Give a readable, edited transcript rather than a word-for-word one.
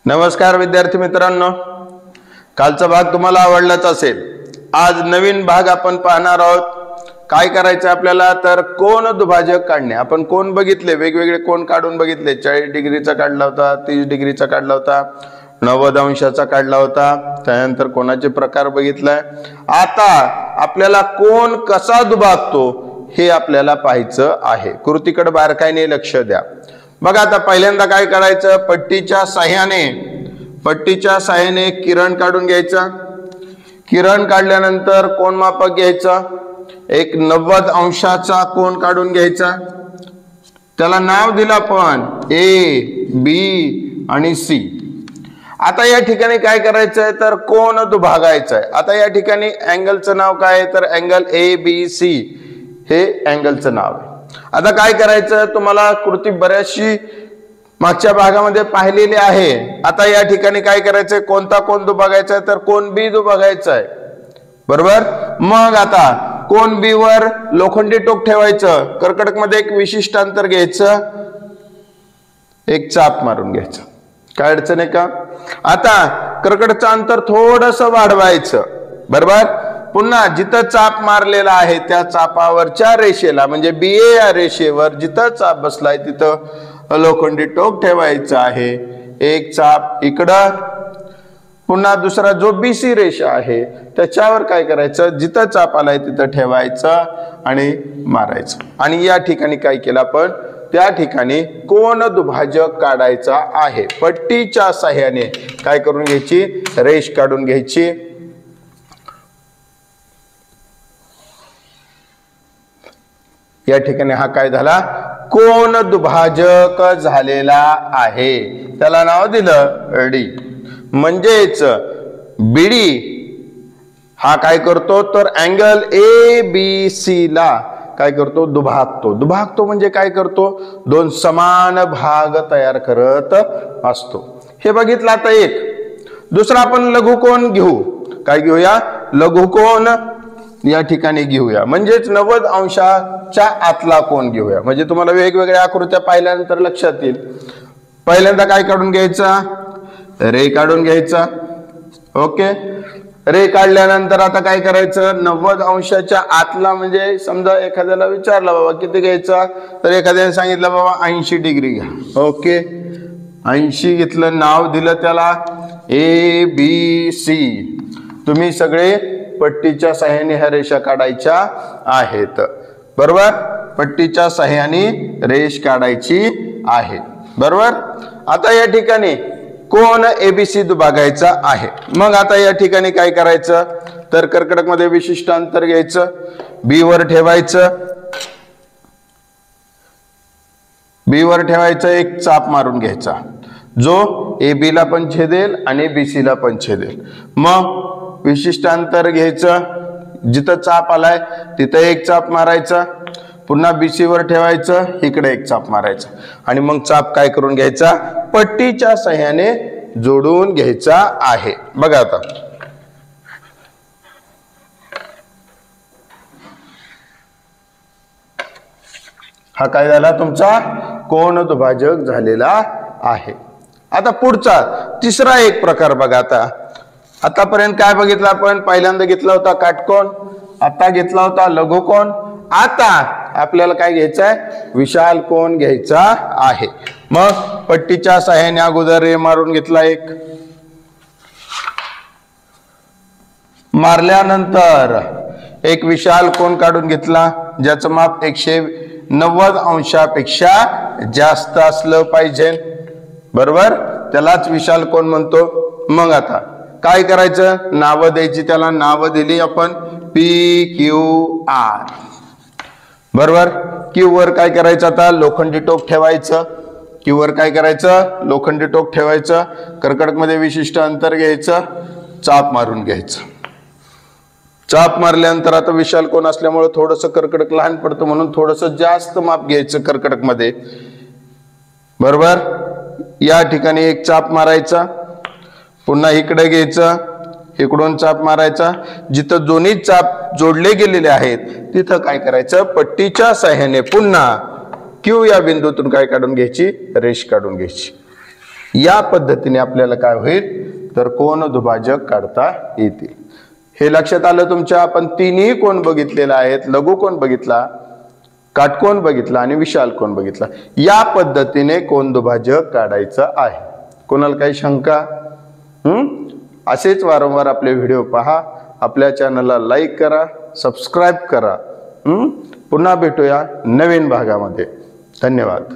नमस्कार विद्यार्थी मित्रांनो, कालचा भाग तुम्हाला आवडलाच असेल। आज नवीन भाग आपण पाहणार आहोत। काय करायचं आपल्याला तर कोन दुभाजक काढणे। आपण कोन बघितले, वेगवेगळे कोन काढून बघितले। 40 डिग्रीचा काढला होता, 30 डिग्रीचा काढला होता, 90 अंशाचा काढला होता। त्यानंतर कोनाचे प्रकार बघितलाय। आता आपल्याला कोन कसा दुभागतो हे आपल्याला पाहायचं आहे। कृतीकडे बारकाईने लक्ष द्या। बघा आता पहिल्यांदा काय करायचं, पट्टीच्या साहाय्याने किरण काढून घ्यायचा। किरण काढल्यानंतर कोनमापक घ्यायचा, एक 90 अंशाचा कोन काढून घ्यायचा। त्याला नाव दिलं आपण ए, बी आणि सी। आता या ठिकाणी काय करायचंय तर कोन दुभागायचा आहे। आता या ठिकाणी अँगलचं नाव काय आहे तर अँगल ए बी सी हे अँगलचं नाव आहे। आता काय करायचं, तुम्हाला कृती बऱ्याचशी मागच्या भागामध्ये पाहिलेली आहे। आता या ठिकाणी काय करायचंय, कोणता कोन दुभागायचा आहे तर कोन बी दुभागायचा आहे, बरोबर। मग आता कोन बी वर लोखंडी टोक ठेवायचं। कर्कटक मध्ये एक विशिष्ट अंतर घ्यायचं, एक चाप मारून घ्यायचं। काय अडचण आहे का? आता कर्कटकचं अंतर थोडस वाढवायचं, बरोबर। पुन्हा जिथं चाप मारलेला आहे त्या चापावरच्या रेषेला म्हणजे बीए या रेषेवर जिथं चाप बसलाय तिथं लोखंडी टोक ठेवायचं आहे। एक चाप इकडं, पुन्हा दुसरा जो बीसी रेषा आहे त्याच्यावर काय करायचं, जिथं चाप आलाय तिथं ठेवायचं आणि मारायचं। आणि या ठिकाणी काय केलं आपण, त्या ठिकाणी कोन दुभाजक काढायचा आहे। पट्टीच्या साहाय्याने काय करून घ्यायची, रेष काढून घ्यायची। या ठिकाणी हा काय झाला, कोन दुभाजक झालेला आहे। त्याला नाव दिलं डी। म्हणजेच बीडी हा काय करतो तर अँगल ए बी सी ला काय करतो, दुभागतो। दुभागतो म्हणजे काय करतो, दोन समान भाग तयार करत असतो। हे बघितलं। आता एक दुसरा आपण लघुकोन घेऊ। काय घेऊया, लघुकोन या ठिकाणी घेऊया। म्हणजेच 90 अंशाच्या आतला कोन घेऊया। म्हणजे तुम्हाला वेगवेगळ्या आकृत्या पाहिल्यानंतर लक्षात येईल। पहिल्यांदा काय काढून घ्यायचा, रे काढून घ्यायचा। ओके, रे काढल्यानंतर आता काय करायचं, 90 अंशाच्या आतला म्हणजे समजा एखाद्याला विचारलं बाबा किती घ्यायचा तर एखाद्याने सांगितलं बाबा 80 डिग्री घ्या। ओके, 80 घेतलं, नाव दिलं त्याला ए बी सी। तुम्ही सगळे पट्टीच्या साहाय्याने ह्या रेषा काढायच्या आहेत, बरोबर। पट्टीच्या साहाय्याने रेष काढायची आहे, बरोबर। आता या ठिकाणी कोन एबीसी दुभागायचा आहे। मग आता या ठिकाणी काय करायचं तर कर्कटक मध्ये विशिष्ट अंतर घ्यायचं, बी वर ठेवायचं। बी वर ठेवायचं, एक चाप मारून घ्यायचा जो ए बी ला पण छेदेल आणि बीसी ला पण छेदेल। मग विशिष्ट अंतर घ्यायचं, जिथं चाप आलाय तिथं एक चाप मारायचा। पुन्हा बीसी वर ठेवायचं, इकडे एक चाप मारायचा आणि मग चाप काय करून घ्यायचा, पट्टीच्या साहाय्याने जोडून घ्यायचा आहे। बघा आता हा काय झाला, तुमचा कोन दुभाजक झालेला आहे। आता पुढचा तिसरा एक प्रकार बघा। आतापर्यंत काय बघितलं आपण, पहिल्यांदा घेतला होता काटकोन, आता घेतला होता लघुकोन। आता आपल्याला काय घ्यायचं आहे, विशाल कोन घ्यायचा आहे। मग पट्टीच्या साहाय्याने अगोदर रे मारून घेतला, एक मारल्यानंतर एक विशाल कोन काढून घेतला ज्याचं माप 190 अंशापेक्षा जास्त असलं पाहिजे, बरोबर। त्यालाच विशाल कोन म्हणतो। मग आता काय करायचं, नावं द्यायची। त्याला नावं दिली आपण पी क्यू आर, बरोबर। क्यू वर काय करायचं, आता लोखंडी टोक ठेवायचं। क्यू वर काय करायचं, लोखंडी टोक ठेवायचं। कर्कटक मध्ये विशिष्ट अंतर घ्यायचं, चाप मारून घ्यायचं। चाप मारल्यानंतर आता विशाल कोन असल्यामुळे थोडस कर्कटक लहान पडतं म्हणून थोडस जास्त माप घ्यायचं कर्कटक मध्ये, बरोबर। या ठिकाणी एक चाप मारायचा, पुन्हा इकडे घ्यायचं, इकडून चाप मारायचा। जिथं दोन्ही चाप जोडले गेलेले आहेत तिथं काय करायचं, पट्टीच्या साहाय्याने पुन्हा क्यू या बिंदूतून काय काढून घ्यायची, रेष काढून घ्यायची। या पद्धतीने आपल्याला काय होईल तर कोन दुभाजक काढता येतील। हे लक्षात आलं तुमच्या? आपण तिन्ही कोन बघितलेला आहेत, लघु कोन बघितला, काटकोन बघितला आणि विशाल कोन बघितला। या पद्धतीने कोन दुभाजक काढायचं आहे। कोणाला काही शंका? असेच वारंवार आपले व्हिडिओ पहा, आपल्या चॅनलला लाईक करा, सबस्क्राईब करा। पुन्हा भेटूया नवीन भागामध्ये। धन्यवाद।